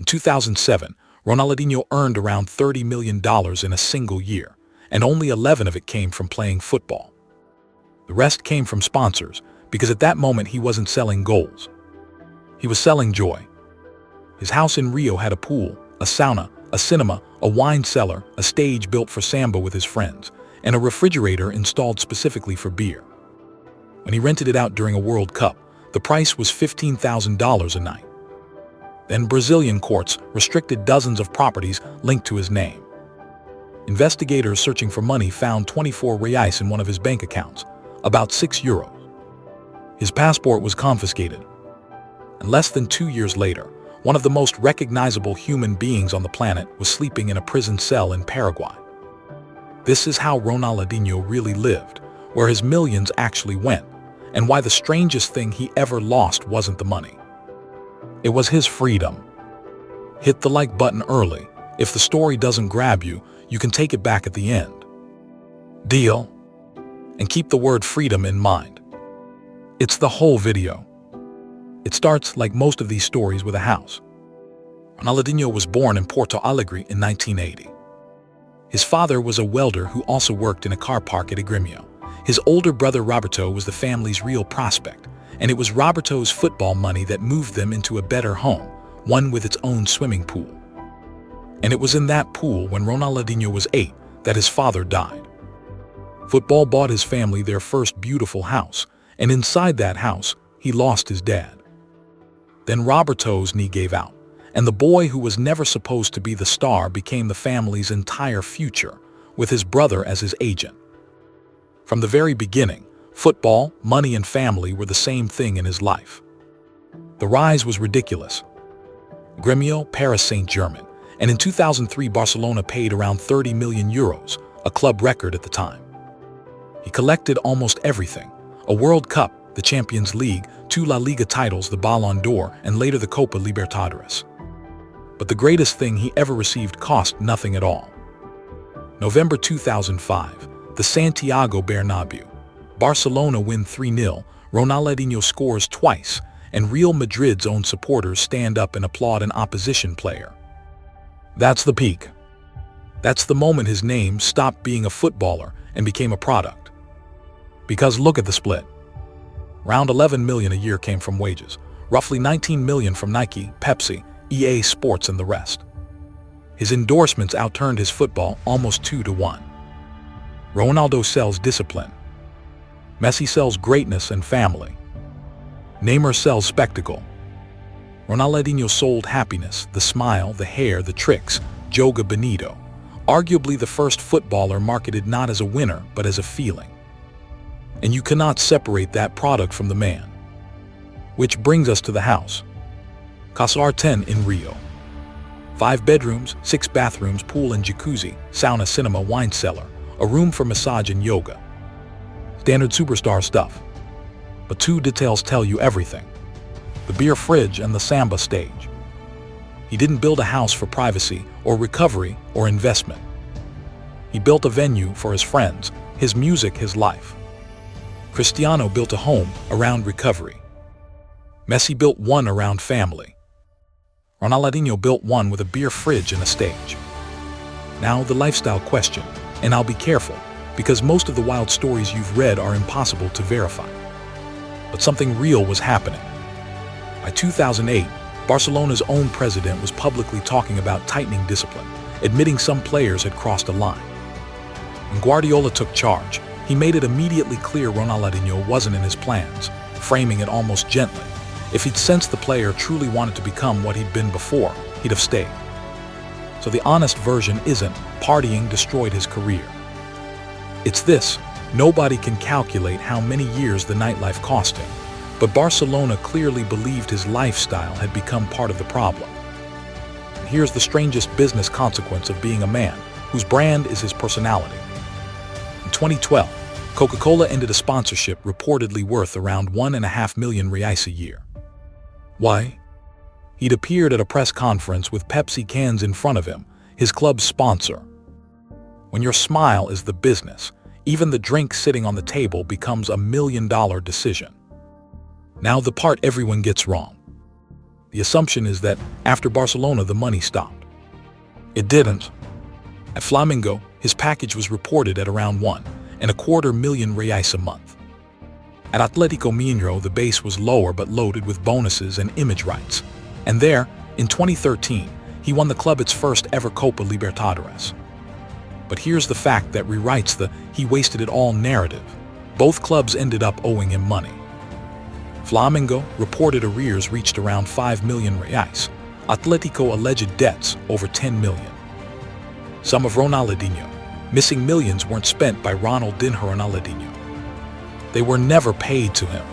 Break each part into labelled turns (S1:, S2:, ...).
S1: In 2007, Ronaldinho earned around $30 million in a single year, and only 11 of it came from playing football. The rest came from sponsors, because at that moment he wasn't selling goals. He was selling joy. His house in Rio had a pool, a sauna, a cinema, a wine cellar, a stage built for samba with his friends, and a refrigerator installed specifically for beer. When he rented it out during a World Cup, the price was $15,000 a night. Then Brazilian courts restricted dozens of properties linked to his name. Investigators searching for money found 24 reais in one of his bank accounts, about €6. His passport was confiscated. And less than 2 years later, one of the most recognizable human beings on the planet was sleeping in a prison cell in Paraguay. This is how Ronaldinho really lived, where his millions actually went, and why the strangest thing he ever lost wasn't the money. It was his freedom. Hit the like button early. If the story doesn't grab you, you can take it back at the end. Deal? And keep the word freedom in mind. It's the whole video. It starts, like most of these stories, with a house. Ronaldinho was born in Porto Alegre in 1980. His father was a welder who also worked in a car park at Grêmio. His older brother Roberto was the family's real prospect, and it was Roberto's football money that moved them into a better home, one with its own swimming pool. And it was in that pool, when Ronaldinho was 8, that his father died. Football bought his family their first beautiful house, and inside that house, he lost his dad. Then Roberto's knee gave out, and the boy who was never supposed to be the star became the family's entire future, with his brother as his agent. From the very beginning, football, money, and family were the same thing in his life. The rise was ridiculous. Grêmio, Paris Saint-Germain, and in 2003 Barcelona paid around €30 million, a club record at the time. He collected almost everything: a World Cup, the Champions League, 2 La Liga titles, the Ballon d'Or, and later the Copa Libertadores. But the greatest thing he ever received cost nothing at all. November 2005, the Santiago Bernabéu. Barcelona win 3-0, Ronaldinho scores twice, and Real Madrid's own supporters stand up and applaud an opposition player. That's the peak. That's the moment his name stopped being a footballer and became a product. Because look at the split. Around 11 million a year came from wages, roughly 19 million from Nike, Pepsi, EA Sports, and the rest. His endorsements outturned his football almost 2-1. Ronaldo sells discipline. Messi sells greatness and family. Neymar sells spectacle. Ronaldinho sold happiness, the smile, the hair, the tricks, Joga Bonito. Arguably the first footballer marketed not as a winner, but as a feeling. And you cannot separate that product from the man. Which brings us to the house. Casa 10 in Rio. 5 bedrooms, 6 bathrooms, pool and jacuzzi, sauna, cinema, wine cellar, a room for massage and yoga. Standard superstar stuff. But 2 details tell you everything: the beer fridge and the samba stage. He didn't build a house for privacy or recovery or investment. He built a venue for his friends, his music, his life. Cristiano built a home around recovery. Messi built one around family. Ronaldinho built one with a beer fridge and a stage. Now the lifestyle question, and I'll be careful, because most of the wild stories you've read are impossible to verify. But something real was happening. By 2008, Barcelona's own president was publicly talking about tightening discipline, admitting some players had crossed a line. When Guardiola took charge, he made it immediately clear Ronaldinho wasn't in his plans, framing it almost gently. If he'd sensed the player truly wanted to become what he'd been before, he'd have stayed. So the honest version isn't partying destroyed his career. It's this: nobody can calculate how many years the nightlife cost him, but Barcelona clearly believed his lifestyle had become part of the problem. And here's the strangest business consequence of being a man whose brand is his personality. In 2012, Coca-Cola ended a sponsorship reportedly worth around 1.5 million reais a year. Why? He'd appeared at a press conference with Pepsi cans in front of him, his club's sponsor. When your smile is the business, even the drink sitting on the table becomes $1 million decision. Now the part everyone gets wrong. The assumption is that after Barcelona the money stopped. It didn't. At Flamengo, his package was reported at around $1.25 million a month. At Atletico Mineiro the base was lower but loaded with bonuses and image rights. And there, in 2013, he won the club its first ever Copa Libertadores. But here's the fact that rewrites the "he wasted it all" narrative. Both clubs ended up owing him money. Flamengo reported arrears reached around 5 million reais. Atletico alleged debts over 10 million. Some of Ronaldinho missing millions weren't spent by Ronaldinho. They were never paid to him.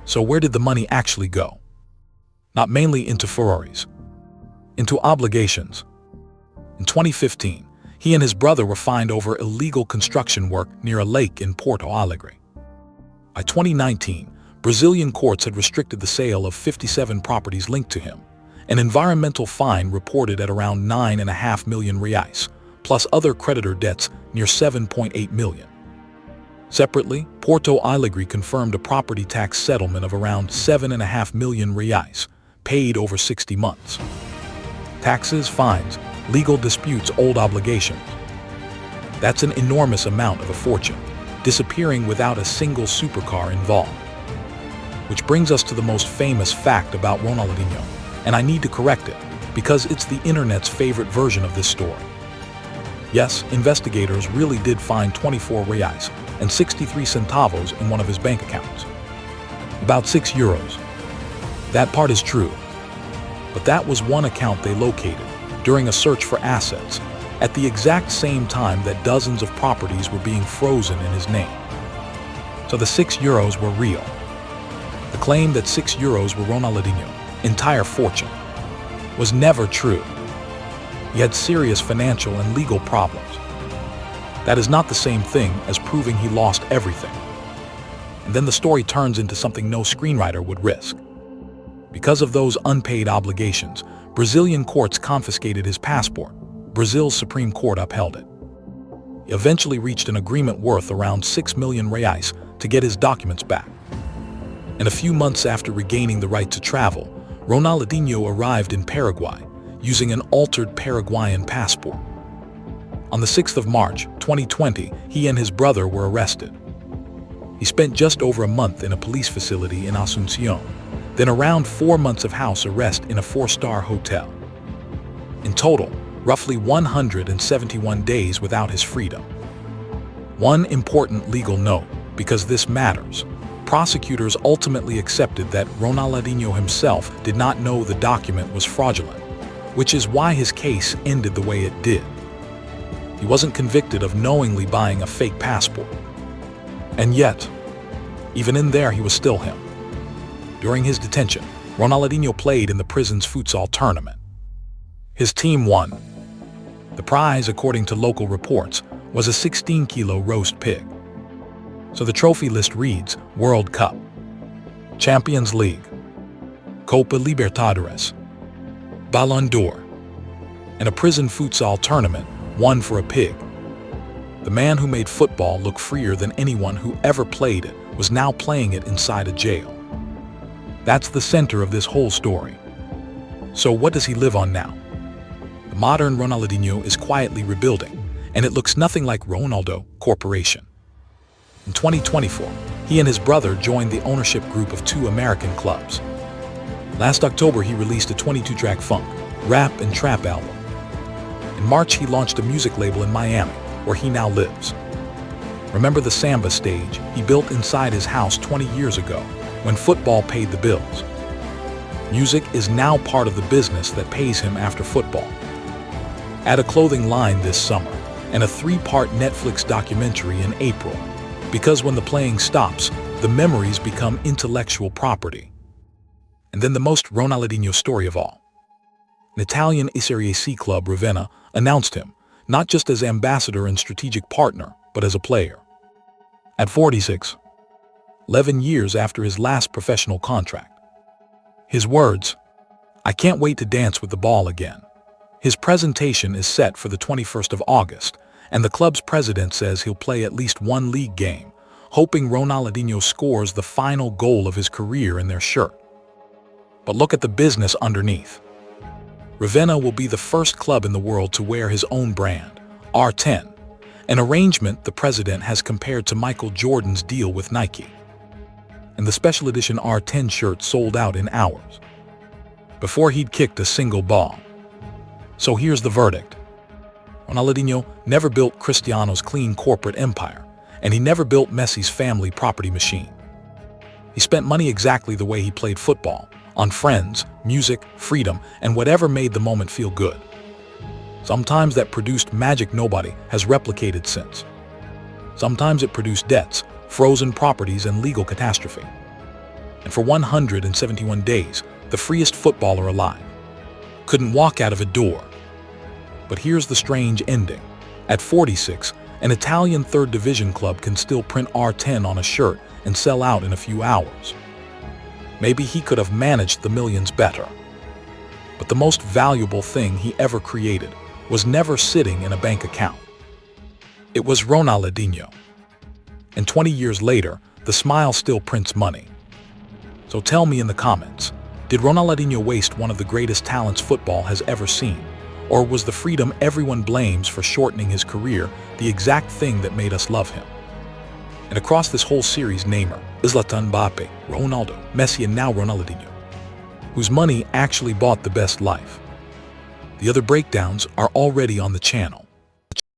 S1: So where did the money actually go? Not mainly into Ferraris, into obligations. In 2015, he and his brother were fined over illegal construction work near a lake in Porto Alegre. By 2019, Brazilian courts had restricted the sale of 57 properties linked to him, an environmental fine reported at around 9.5 million reais, plus other creditor debts near 7.8 million. Separately, Porto Alegre confirmed a property tax settlement of around 7.5 million reais, paid over 60 months. Taxes, fines, legal disputes, old obligations. That's an enormous amount of a fortune, disappearing without a single supercar involved. Which brings us to the most famous fact about Ronaldinho, and I need to correct it, because it's the internet's favorite version of this story. Yes, investigators really did find 24 reais and 63 centavos in one of his bank accounts. About €6. That part is true. But that was one account they located during a search for assets, at the exact same time that dozens of properties were being frozen in his name. So the €6 were real. The claim that €6 were Ronaldinho's entire fortune was never true. He had serious financial and legal problems. That is not the same thing as proving he lost everything. And then the story turns into something no screenwriter would risk. Because of those unpaid obligations, Brazilian courts confiscated his passport. Brazil's Supreme Court upheld it. He eventually reached an agreement worth around 6 million reais to get his documents back. And a few months after regaining the right to travel, Ronaldinho arrived in Paraguay using an altered Paraguayan passport. On the 6th of March, 2020, he and his brother were arrested. He spent just over a month in a police facility in Asunción, then around 4 months of house arrest in a 4-star hotel. In total, roughly 171 days without his freedom. One important legal note, because this matters. Prosecutors ultimately accepted that Ronaldinho himself did not know the document was fraudulent, which is why his case ended the way it did. He wasn't convicted of knowingly buying a fake passport. And yet, even in there, he was still him. During his detention, Ronaldinho played in the prison's futsal tournament. His team won. The prize, according to local reports, was a 16-kilo roast pig. So the trophy list reads: World Cup, Champions League, Copa Libertadores, Ballon d'Or, and a prison futsal tournament, won for a pig. The man who made football look freer than anyone who ever played it was now playing it inside a jail. That's the center of this whole story. So what does he live on now? The modern Ronaldinho is quietly rebuilding, and it looks nothing like Ronaldo Corporation. In 2024, he and his brother joined the ownership group of 2 American clubs. Last October, he released a 22-track funk, rap, and trap album. In March, he launched a music label in Miami, where he now lives. Remember the samba stage he built inside his house 20 years ago, when football paid the bills? Music is now part of the business that pays him after football. Add a clothing line this summer, and a 3-part Netflix documentary in April. Because when the playing stops, the memories become intellectual property. And then the most Ronaldinho story of all. An Italian Serie C club, Ravenna, announced him, not just as ambassador and strategic partner, but as a player. At 46, 11 years after his last professional contract. His words: "I can't wait to dance with the ball again." His presentation is set for the 21st of August, and the club's president says he'll play at least 1 league game, hoping Ronaldinho scores the final goal of his career in their shirt. But look at the business underneath. Ravenna will be the first club in the world to wear his own brand, R10, an arrangement the president has compared to Michael Jordan's deal with Nike. And the special edition R10 shirt sold out in hours, before he'd kicked a single ball. So here's the verdict. Ronaldinho never built Cristiano's clean corporate empire, and he never built Messi's family property machine. He spent money exactly the way he played football, on friends, music, freedom, and whatever made the moment feel good. Sometimes that produced magic nobody has replicated since. Sometimes it produced debts, frozen properties, and legal catastrophe. And for 171 days, the freest footballer alive couldn't walk out of a door. But here's the strange ending. At 46, an Italian third division club can still print R10 on a shirt and sell out in a few hours. Maybe he could have managed the millions better. But the most valuable thing he ever created was never sitting in a bank account. It was Ronaldinho. And 20 years later, the smile still prints money. So tell me in the comments, did Ronaldinho waste one of the greatest talents football has ever seen? Or was the freedom everyone blames for shortening his career the exact thing that made us love him? And across this whole series, Neymar, Zlatan Mbappe, Ronaldo, Messi, and now Ronaldinho, whose money actually bought the best life. The other breakdowns are already on the channel.